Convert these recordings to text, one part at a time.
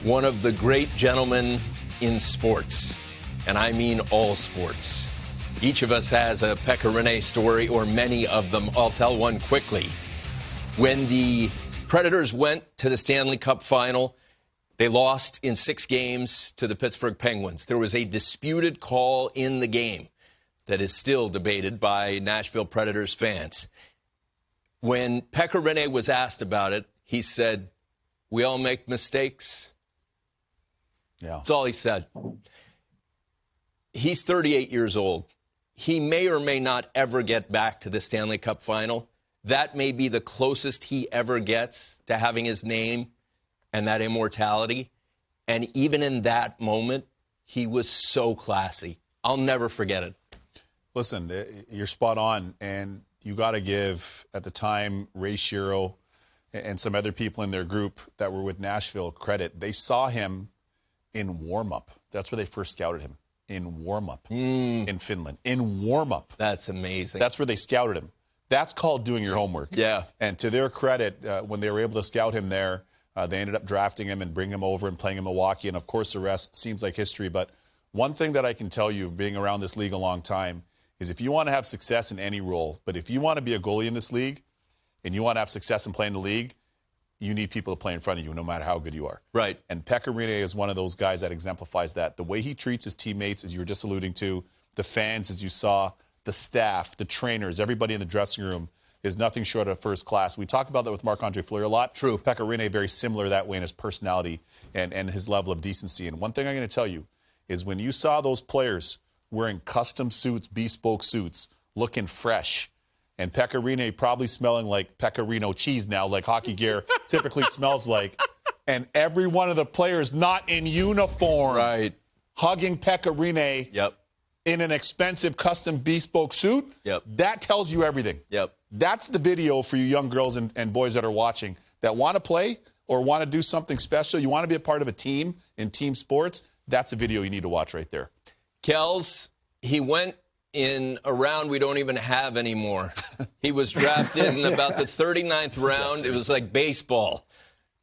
one of the great gentlemen in sports, and I mean all sports. Each of us has a Pekka Rinne story, or many of them. I'll tell one quickly. When the Predators went to the Stanley Cup final, they lost in 6 games to the Pittsburgh Penguins. There was a disputed call in the game that is still debated by Nashville Predators fans. When Pekka Rinne was asked about it, he said, "We all make mistakes." Yeah. That's all he said. He's 38 years old. He may or may not ever get back to the Stanley Cup final. That may be the closest he ever gets to having his name and that immortality. And even in that moment, he was so classy. I'll never forget it. Listen, you're spot on. And you got to give, at the time, Ray Shero and some other people in their group that were with Nashville credit. They saw him in warm-up. That's where they first scouted him, in warm-up in Finland. In warm-up. That's amazing. That's where they scouted him. That's called doing your homework. Yeah. And to their credit, when they were able to scout him there, they ended up drafting him and bringing him over and playing in Milwaukee. And, of course, the rest seems like history. But one thing that I can tell you, being around this league a long time, is if you want to have success in any role, but if you want to be a goalie in this league and you want to have success in playing the league, you need people to play in front of you no matter how good you are. Right. And Pekka Rinne is one of those guys that exemplifies that. The way he treats his teammates, as you were just alluding to, the fans, as you saw, the staff, the trainers, everybody in the dressing room is nothing short of first class. We talk about that with Marc-Andre Fleury a lot. True. Pekka Rinne, very similar that way in his personality and his level of decency. And one thing I'm going to tell you is when you saw those players wearing custom suits, bespoke suits, looking fresh, and Pekka Rinne probably smelling like pecorino cheese now, like hockey gear typically smells like, and every one of the players not in uniform, right, hugging Pekka Rinne yep, in an expensive custom bespoke suit, yep, that tells you everything. Yep. That's the video for you young girls and boys that are watching that want to play or want to do something special. You want to be a part of a team in team sports. That's a video you need to watch right there. Kells, he went in a round we don't even have anymore. He was drafted in about the 39th round. It was like baseball.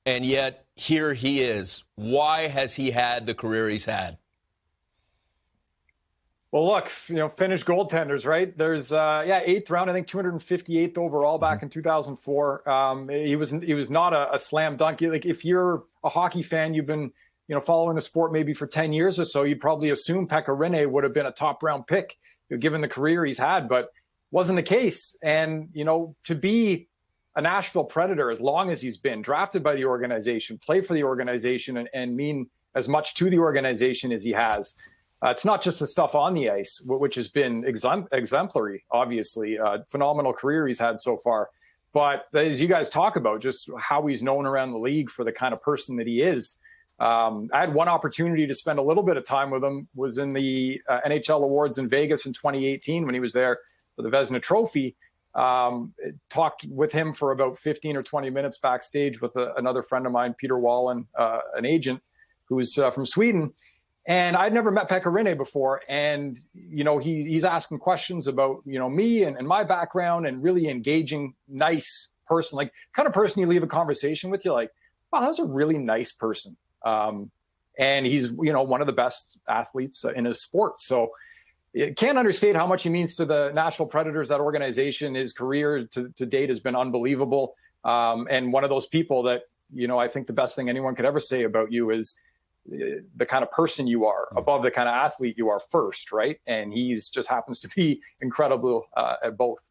And yet, here he is. Why has he had the career he's had? Well, look, Finnish goaltenders, right? There's, 8th round, I think 258th overall back in 2004. He was not a slam dunk. Like, if you're a hockey fan, you've been, following the sport maybe for 10 years or so, you'd probably assume Pekka Rinne would have been a top round pick, given the career he's had, but wasn't the case. And, to be a Nashville Predator as long as he's been drafted by the organization, play for the organization, and mean as much to the organization as he has. It's not just the stuff on the ice, which has been exemplary, obviously. Phenomenal career he's had so far. But as you guys talk about, just how he's known around the league for the kind of person that he is. I had one opportunity to spend a little bit of time with him, was in the NHL Awards in Vegas in 2018 when he was there for the Vezina Trophy. Talked with him for about 15 or 20 minutes backstage with another friend of mine, Peter Wallen, an agent who's from Sweden. And I'd never met Pekka Rinne before. And, he's asking questions about, me and my background, and really engaging, nice person, like kind of person you leave a conversation with. You're like, wow, that's a really nice person. And he's, one of the best athletes in his sport. So it can't understate how much he means to the Nashville Predators, that organization. His career to date has been unbelievable. And one of those people that, I think the best thing anyone could ever say about you is the kind of person you are above the kind of athlete you are first, right? And he's just happens to be incredible at both.